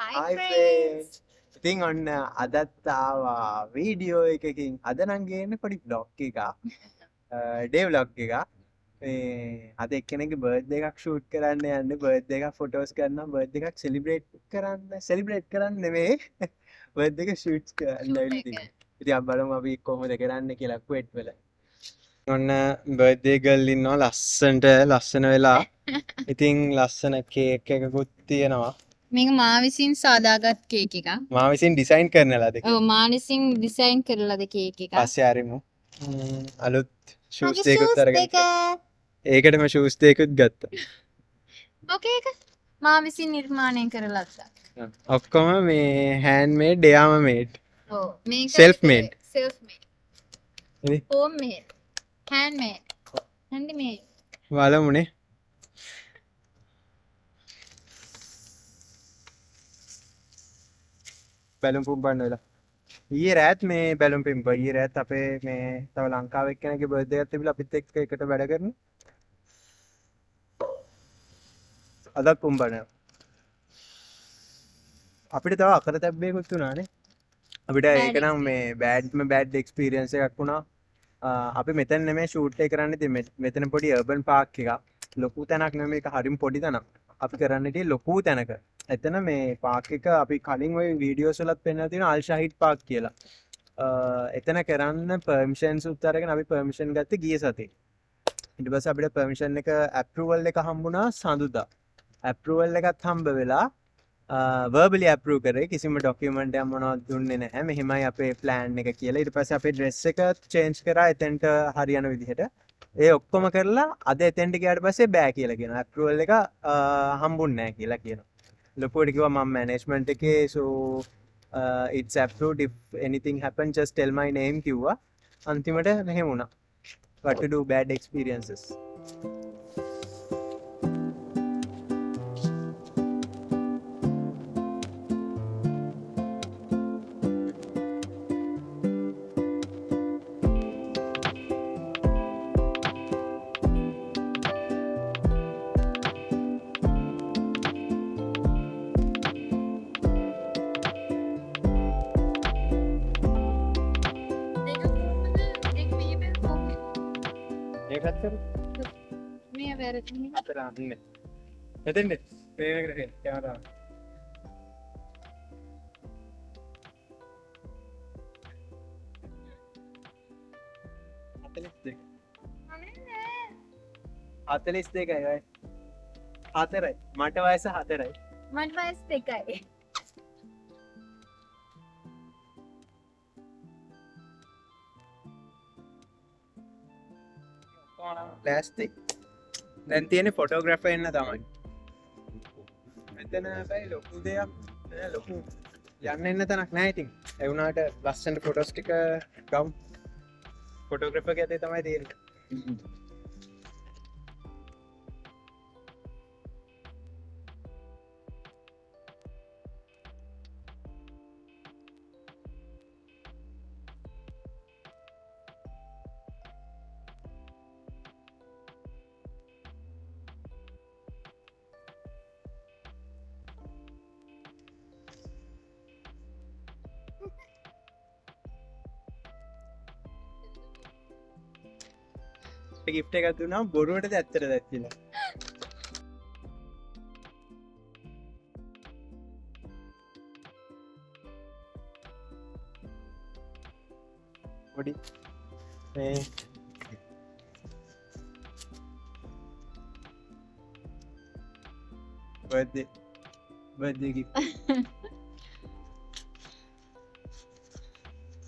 Hi friends. ඉතින් ඔන්න අදත් ආවා වීඩියෝ එකකින් අද නම් ගේන්නේ පොඩි බ්ලොග් එකක්. ඩේ ව්ලොග් එකක්. මේ අද එක්කෙනෙක්ගේ බර්ත්ඩේ එකක් ෂූට් කරන්න යන්නේ බර්ත්ඩේ එකක් ෆොටෝස් කරනවා බර්ත්ඩේ එකක් සෙලිබ්‍රේට් කරන්න නෙමෙයි බර්ත්ඩේ එක ෂූට් කරන්න ඇවිල්ලා තියෙනවා. ඉතින් අපි බලමු අපි කොහොමද කරන්නේ කියලා ක්වෙට් වල. ඔන්න බර්ත්ඩේ ගර්ල් ඉන්නවා ලස්සන වෙලා. ඉතින් ලස්සන කේක් එකකුත් තියෙනවා. මේක මා විසින් සාදාගත් කේක් එකක්. මා විසින් ඩිසයින් කරන ලද ඔව් මා විසින් ඩිසයින් කරලාද කේක් එකක්. පස්සේ ආරෙමු. අලුත් ෂූස් මගේ දෙකකුත් shoes අරගෙන. දෙක. ඒකටම ෂූස් දෙකකුත් ගත්තා. ඕකේ එක මා විසින් නිර්මාණය කරලා ගත්තා. ඔක්කොම මේ හෑන්ඩ් මේඩ් එයාම මේඩ්. ඔව් මේක Self made. self made. ඉතින් home made. hand made. hand made. බලමුනේ. බැලුම් පුම්පන්න වෙලා. ඊයේ රෑත් මේ බැලුම් පිම්ප ඊයේ රෑත් අපේ මේ තව ලංකාවේ එක්කෙනෙක්ගේ බර්ත්ඩේ එකක් තිබිලා අපිත් එක්ක එකට වැඩ කරන. අදත් පුම්පන්න. අපිට තව අකරතැබ්බේකුත් වුණානේ. අපිට ඒක නම් මේ බෑඩ් එක්ස්පීරියන්ස් එකක් වුණා. අපි මෙතන නෙමෙයි ෂූට් එක කරන්න ඉතින් මෙතන පොඩි අර්බන් පාර්ක් එකක්. ලොකු තැනක් නෙමෙයි මේක හරිම පොඩි තැනක්. අපි කරන්න ඉතින් ලොකු තැනක. එතන මේ පාර්ක් එක අපි කලින් ওই වීඩියෝස් වලත් පෙන්නලා තියෙනවා අල් ෂහීඩ් පාර්ක් කියලා. එතන කරන්න පර්මිෂන්ස් උත් අරගෙන අපි පර්මිෂන් ගත්තේ ගිය සතියේ. ඊට පස්සේ අපිට පර්මිෂන් එක ඇප්‍රූවල් එක හම්බුණා සඳුදා. ඇප්‍රූවල් එකත් හම්බ වෙලා වර්බලි ඇප්‍රූව් කරේ කිසිම ඩොකියුමන්ට් එකක් මොනවද දුන්නේ නැහැ. මෙහෙමයි අපේ ප්ලෑන් එක කියලා. ඊට පස්සේ අපේ ඩ්‍රෙස් එක චේන්ජ් කරා එතෙන්ට හරියන විදිහට. ඒ ඔක්කොම කරලා අද එතෙන්ට ගියාට පස්සේ බෑ කියලා කියනවා. ඇප්‍රූවල් එක හම්බුන්නේ නැහැ කියලා කියනවා. ලොකුවට කිව්වා මම මැනේජ්මන්ට් එකේ so it's approved if anything happen just tell my name කිව්වා. අන්තිමට මෙහෙම වුණා. What to do bad experiences. ඒකත් කරු. මේ වැරදිනේ. අතර අන්නේ. එතෙන්ද ෆ්‍රේම් එකට හෙන්න කැමරාව. හතලිස් දෙකයි ඔය. හතරයි. මට වයස 4යි. මට වයස 2යි. ප්ලාස්ටික්. දැන් තියෙන්නේ ෆොටෝග්‍රැෆර් එන්න තමයි. මෙතන හැබැයි ලොකු දෙයක් නෑ ලොකු යන්න එන්න තැනක් නෑ ඉතින්. ඒ වුණාට ලස්සන ෆොටෝස් ටික ගමු. ෆොටෝග්‍රැෆර් ගේ අතේ තමයි තියෙන්නේ. ගිෆ්ට් එකක් දුන්නා බොරුවටද ඇත්තටද කියලා. පොඩි මේ බර්ත්ඩේ ගිෆ්ට්.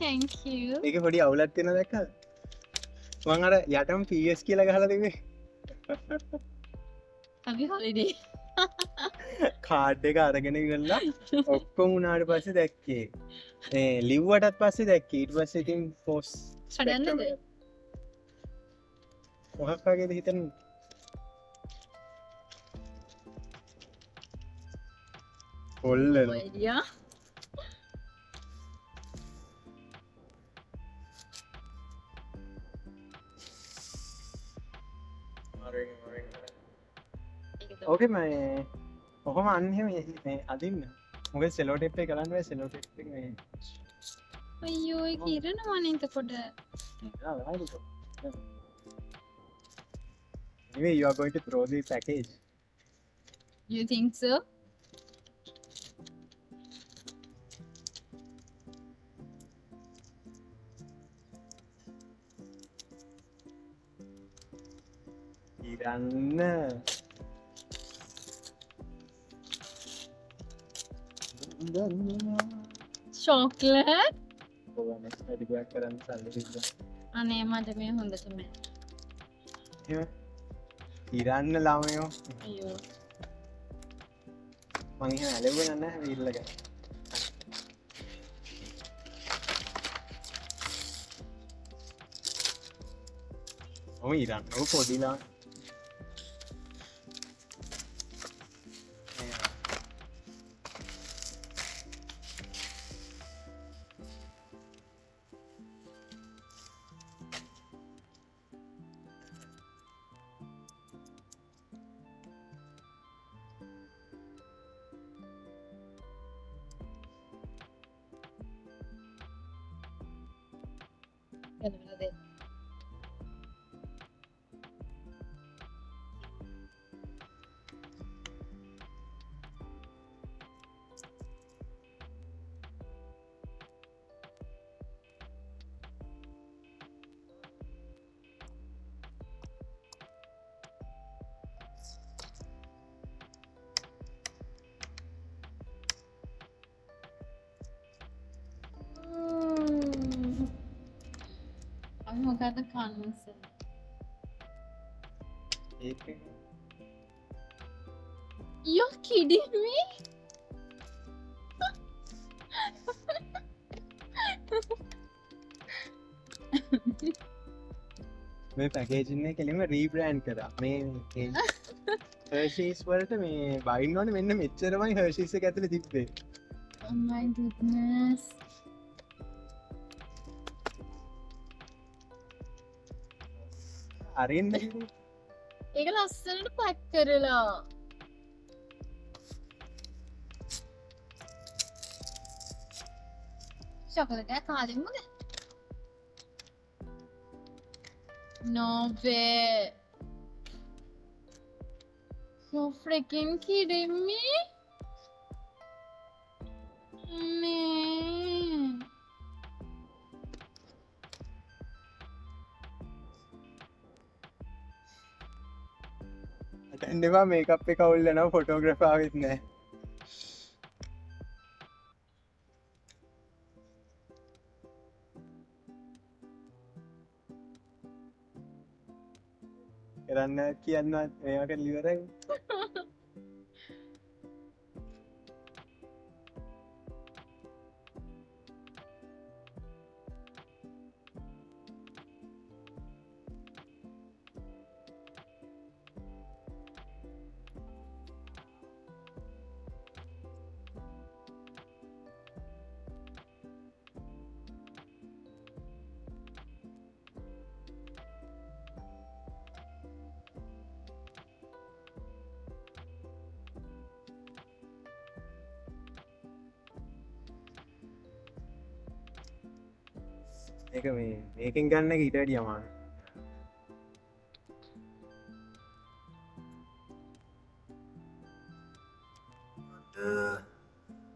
thank you. ඒක පොඩි අවුලක් තියෙනවා දැක්කද? මං අර යටම PS කියලා ගහලා තිබේ. අපි holiday. කාඩ් එක අරගෙන ඉවරලා ඔක්කොම උනාට පස්සේ දැක්කේ. මේ ලිව්වටත් පස්සේ දැක්කේ. ඊට පස්සේ ඉතින් පෝස්ට් කඩන්නද? මොකක් වගේද හිතන්නේ? ඔල්ලන. idea. ඕකේ මේ කොහොම අන්න එහෙම මේ අදින්න මොකද සෙලෝ ටේප් එක කරන්න බෑ සෙලෝ ටේප් එක මේ අයියෝ ඒක ඉරනවනේ එතකොට. Anyway, you are going to throw the package. You think so? ඉරන්න chocolate? ඔබ next වැඩිගයක් කරන්න සල්ලි තිබ්බා. අනේ මට මේ හොඳ තමයි. එහෙම ඉරන්න ළමයෝ අයියෝ. මං එහෙම ඇලෙවුවේ නැහැ වීල් එක. ඔය ඉරන්න ඔය පොඩිලා ගලවලා දෙන්න. අපි මොකද කන්නේ? ඒක You're kidding me? මේ පැකේජින් එක කෙලින්ම රීබ්‍රෑන්ඩ් කරා මේ හර්ෂීස් වලට මේ බයින්න ඕනේ මෙන්න මෙච්චරමයි හර්ෂීස් එක ඇතුලේ තිබ්බේ. Oh my goodness. අරින්න ඒක ලස්සනට පැක් කරලා. chocolate එක කාලෙමුද? No way. You're freaking kidding me? Man. අතන්නවා මේකප් එක අවුල් වෙනවා ෆොටෝග්‍රැෆර් ආවෙත් නැහැ. කරන්න කියන්නවත් මේවට ලිවරයි. ඒක මේ මේකෙන් ගන්න එක ඊට වැඩිය අමාරුයි.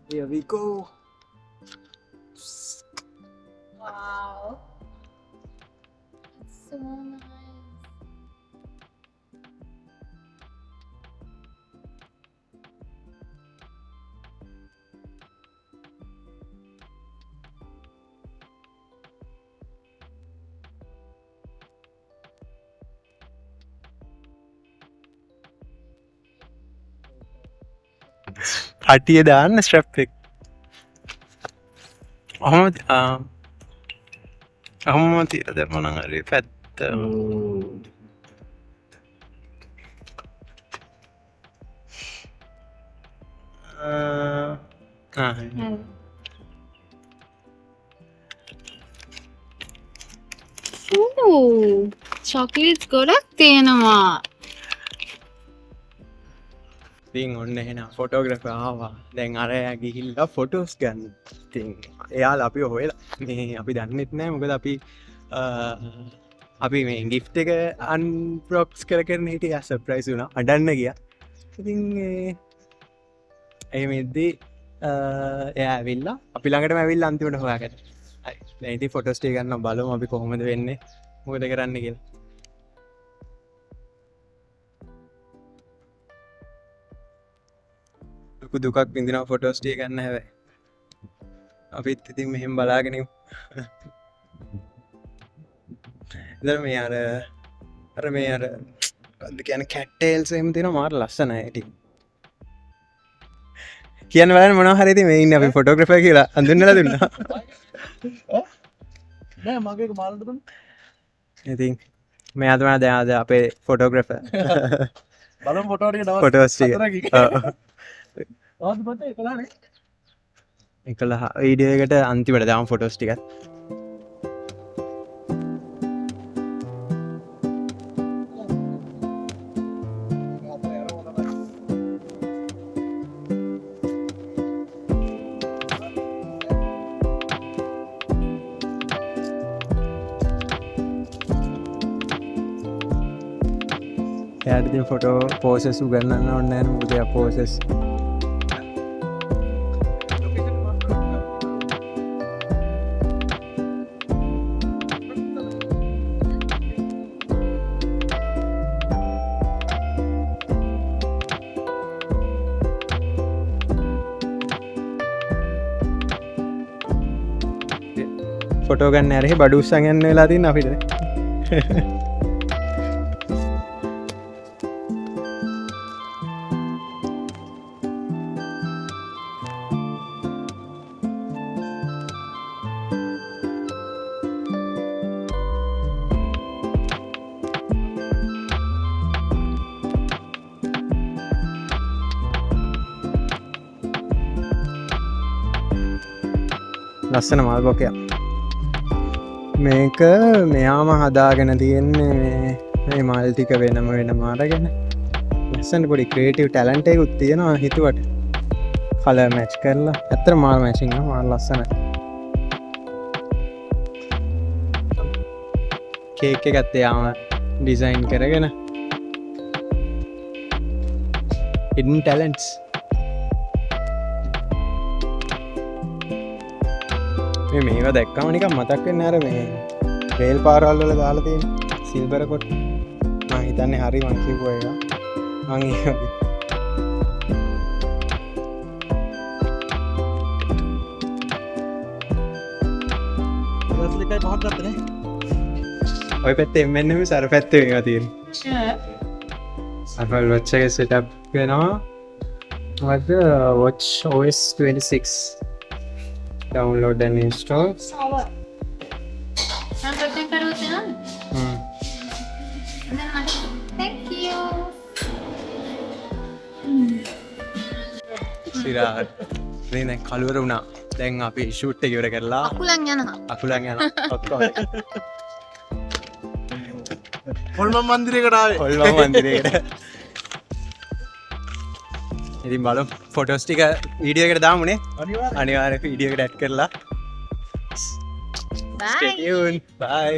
Here we go. Wow. It's so nice. හටිය දාන්න ස්ට්‍රැප් එක. අහම තියලා දැම්මම නම් හරි පැත්ත. චොක්ලට්ස් ගොඩක් තියෙනවා. ඉතින් ඔන්න එහෙනම් ෆොටෝග්‍රැෆර් ආවා. දැන් අරයා ගිහිල්ලා ෆොටෝස් ගන්න. ඉතින් එයාලා අපිව හොයලා මේ අපි දන්නෙත් නැහැ මොකද අපි මේ ගිෆ්ට් එක අන්බොක්ස් කරගෙන හිටියා සර්ප්‍රයිස් වුණා. අඬන්න ගියා. ඉතින් එහෙම ඉද්දි එයා ඇවිල්ලා අපි ළඟටම ඇවිල්ලා අන්තිමට හොයාගත්තා. හරි. දැන් ඉතින් ෆොටෝස් ටික ගන්න බලමු අපි කොහොමද වෙන්නේ. මොකද කරන්න කියලා. ලොකු දුකක් විඳිනවා ෆොටෝස් ටික ගන්න හැබැයි. අපිත් ඉතින් මෙහෙම බලාගෙන ඉමු. ඉතින් මේ මොකද්ද කියන්නේ කැට් ටේල්ස් එහෙම තියෙනවා මාර ලස්සනයි ඉතින්. කියන්න බලන්න මොනවා හරි ඉතින් මේ ඉන්නේ අපි ෆොටෝග්‍රැෆර් කියලා අඳුන්නලා දුන්නා. නෑ මගේ මාළට දුන්න. ඉතින් මෙයා තමයි දැන් අද අපේ ෆොටෝග්‍රැෆර්. බලමු ෆොටෝ ටික දවස් ෆොටෝස් ටික. 4කින්. ආවද මතේ 11 නේ? 11 වීඩියෝ එකට අන්තිමට දාමු ෆොටෝස් ටිකත්. එයාට ඉතින් ෆොටෝ පෝසස් උගන්වන්න ඕනේ නැහැ මොකද එයා පෝසස් ෆොටෝ ගන්න ඇරෙහි බඩු උස්සන් යන්න වෙලා තින් අපිට. ලස්සන මල් බොකයක්. මේක මෙයාම හදාගෙන තියෙන්නේ මේ මල් ටික වෙනම අරගෙන. ලස්සන පොඩි ක්‍රියේටිව් ටැලන්ට් එකකුත් තියෙනවා හිතුවට. කලර් මැච් කරලා. ඇත්තට මාල් මැචින් එක මාල් ලස්සනයි. කේක් එකත් එයාම ඩිසයින් කරගෙන. hidden talents. මේවා දැක්කම නිකන් මතක් වෙන්නේ අර මේ රේල් පාරවල් වල දාලා තියෙන සිල්වර් කොට. මම හිතන්නේ හරි මං කියපුවා එක. මං දවස් දෙකයි පහක් ගත්තනේ. ඔය පැත්තේ මෙන්න මේ සර පැත්තේ මේවා තියෙනවා. Apple Watch එක setup වෙනවා. මොකද Watch OS 26 download and install. Thank you. සිරාට ඉතින් දැන් කලවර වුණා. දැන් අපි ෂූට් එක ඉවර කරලා අකුලන් යනවා. අකුලන් යනවා ඔක්කොම. හොල්මන් මන්දිරයකට ආවේ. හොල්මන් මන්දිරයකට. ඉතින් බලමු ෆොටෝස් ටික වීඩියෝ එකට දාමුනේ. අනිවාර්යෙන් වීඩියෝ එකට ඇඩ් කරලා. Bye. Stay tuned. Bye.